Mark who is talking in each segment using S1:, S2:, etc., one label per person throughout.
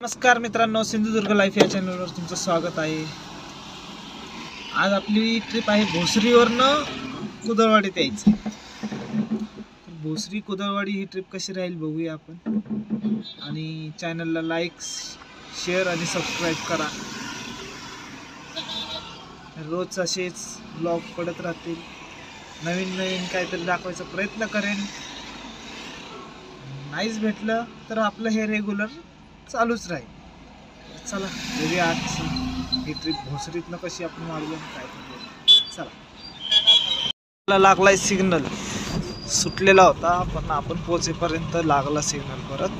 S1: नमस्कार मित्रांनो, सिंधुदुर्ग लाईफ या चॅनलवर तुमचं स्वागत आहे। आज आपली ट्रिप आहे भोसरीवरनं कुदळवाडीत यायचं। तर भोसरी कुदळवाडी ही ट्रिप कशी राहील बघूया आपण। आणि चॅनलला लाईक, शेअर आणि सबस्क्राईब करा। रोज असेच ब्लॉग पडत राहतील, नवीन नवीन काहीतरी दाखवायचा प्रयत्न करेन। नाहीच भेटलं तर आपलं हे रेग्युलर चालूच राहील। चला बघूया आज ही ट्रिप भोसरीतनं कशी आपण मारूया काय करूया। चला लागलाय सिग्नल, सुटलेला होता पण आपण पोहोचेपर्यंत लागला सिग्नल परत।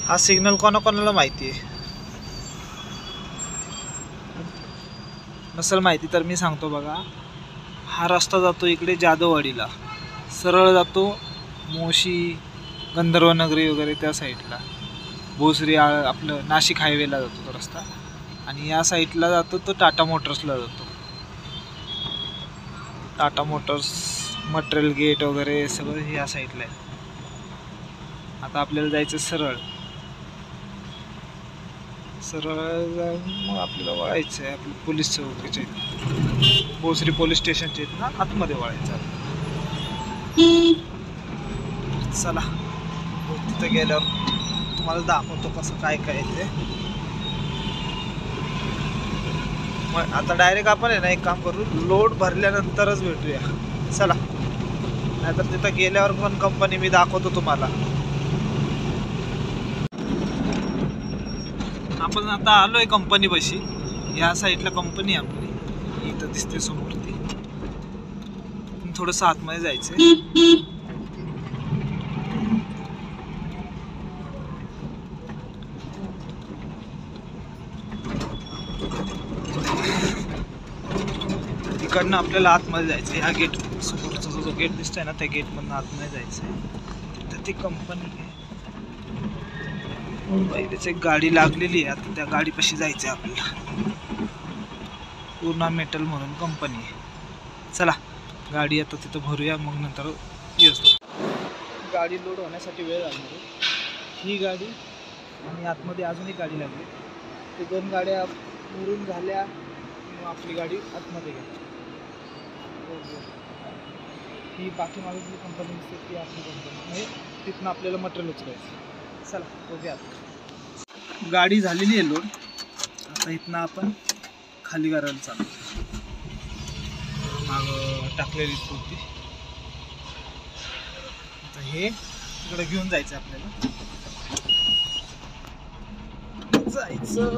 S1: हा सिग्नल कोणाकोणाला माहिती आहे, नसेल माहिती तर मी सांगतो बघा। हा रस्ता जातो इकडे जाधववाडीला, सरळ जातो मोशी, गंधर्वनगरी वगैरे त्या साईडला। भोसरी आपलं नाशिक हायवेला जातो तो रस्ता, आणि या साईडला जातो तो टाटा मोटर्सला जातो। टाटा मोटर्स, मटेरियल गेट वगैरे सगळं या साईडला आहे। आता आपल्याला जायचं सरळ सरळ जाऊन मग आपल्याला वळायचं आहे आपलं पोलीस चौकीचे, भोसरी पोलीस स्टेशनचे आहेत ना, आतमध्ये वळायचं आहे। चला तिथे गेल्यावर तुम्हाला दाखवतो कसं काय काय ते। मग आता डायरेक्ट आपण आहे ना एक काम करू, लोड भरल्यानंतरच भेटूया। चला, नाहीतर तिथं गेल्यावर पण कंपनी मी दाखवतो तुम्हाला। आपण आता आलोय कंपनी पाशी, या साईडला कंपनी आपली इथं दिसते समोर ती। थोडंसं आतमध्ये जायचंय। इकडनं आपल्याला आतमध्ये जायचं, ह्या गेट समोरचा जो गेट दिसतोय ना, त्या गेटमधून आतमध्ये जायचं। तिथं ती कंपनी आहे, पहिलेच एक गाडी लागलेली आहे, आता त्या गाडीपाशी जायचं आहे आपल्याला। पूर्णा मेटल म्हणून कंपनी आहे। चला गाडी आता तिथं भरूया, मग नंतर येतो। गाडी लोड होण्यासाठी वेळ लागणार आहे। ही गाडी आणि आतमध्ये अजून एक गाडी लागली, ते दोन गाड्या भरून झाल्या मग आपली गाडी आतमध्ये गेली। ही पाठीमागे जी कंपनी दिसते ती आपली कंपनी म्हणजे तिथनं आपल्याला मटेरियल उचलायचं। चला बघूया। गाडी झालेली आहे लोड, आता इथनं आपण खाली करायला चालू। माग टाकलेली होती, आता हे तिकडे घेऊन जायचं आपल्याला, जायचं।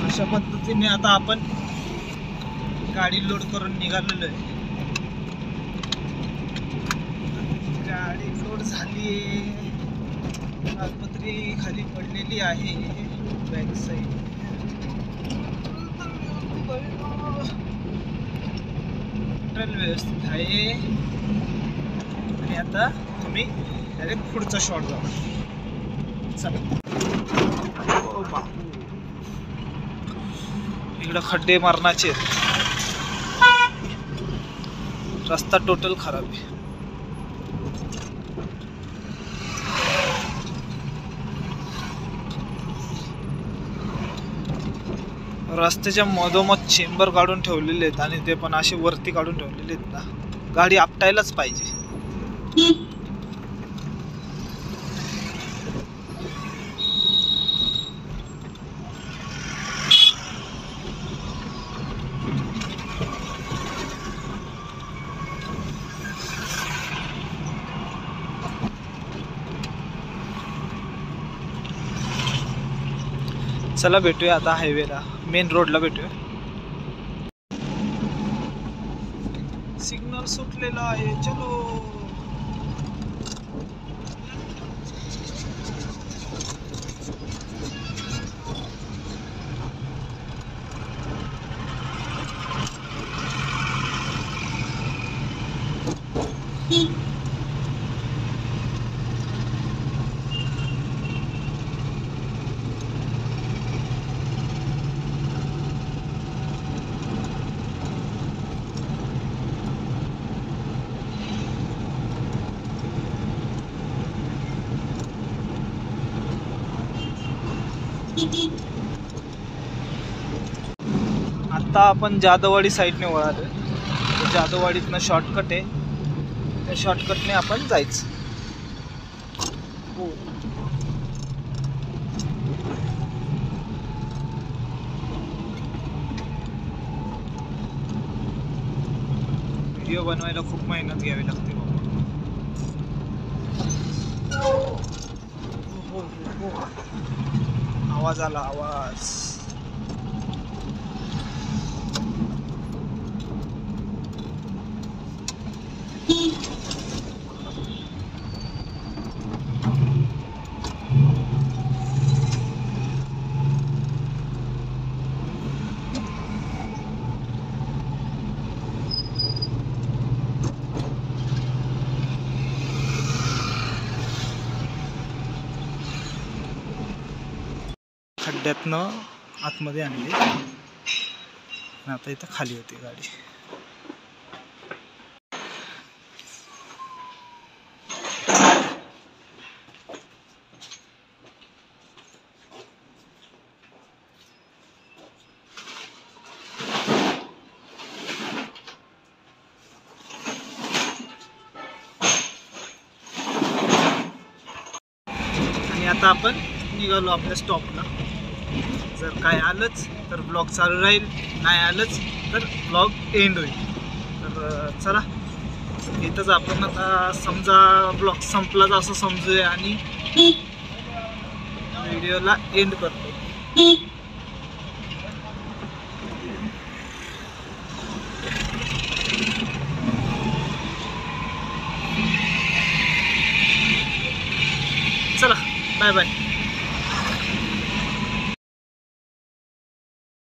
S1: अशा पद्धतीने आता आपण गाडी लोड करून निघालेलो आहे। गाडी लोड झाली आहे, कागदपत्री खाली पडलेली आहे बॅक साईड। मटेरियल व्यवस्थित आहे, आणि आता तुम्ही डायरेक्ट पुढचा शॉट जाऊ। चला इकडं खड्डे मारण्याचे, रस्ता टोटल खराब आहे। रस्त्याच्या मधोमध चेंबर काढून ठेवलेले आहेत, आणि ते पण असे वरती काढून ठेवलेले आहेत ना, गाडी आपटायलाच पाहिजे। चला भेटूया आता हायवेला, मेन रोडला भेटूया। सिग्नल सुटले। सुटलेला आहे. चलो आता आपण जाधववाडी साईडने वळालो. जाधववाडीतनं शॉर्टकट आहे, त्या शॉर्टकटने आपण जायचं. व्हिडिओ बनवायला खूप मेहनत घ्यावी लागते बाबा. आवाज आला, आवाज. खड्ड्यातनं आतमध्ये आणली आणि आता इथं खाली होती गाडी. आणि आता आपण निघालो आपल्या स्टॉपला. जर काय आलंच तर ब्लॉग चालू राहील, नाही आलंच तर ब्लॉग एंड होईल. तर चला, इथंच आपण आता समजा ब्लॉग संपलाच असं समजूया आणि व्हिडिओला एंड करतो. चला, बाय बाय.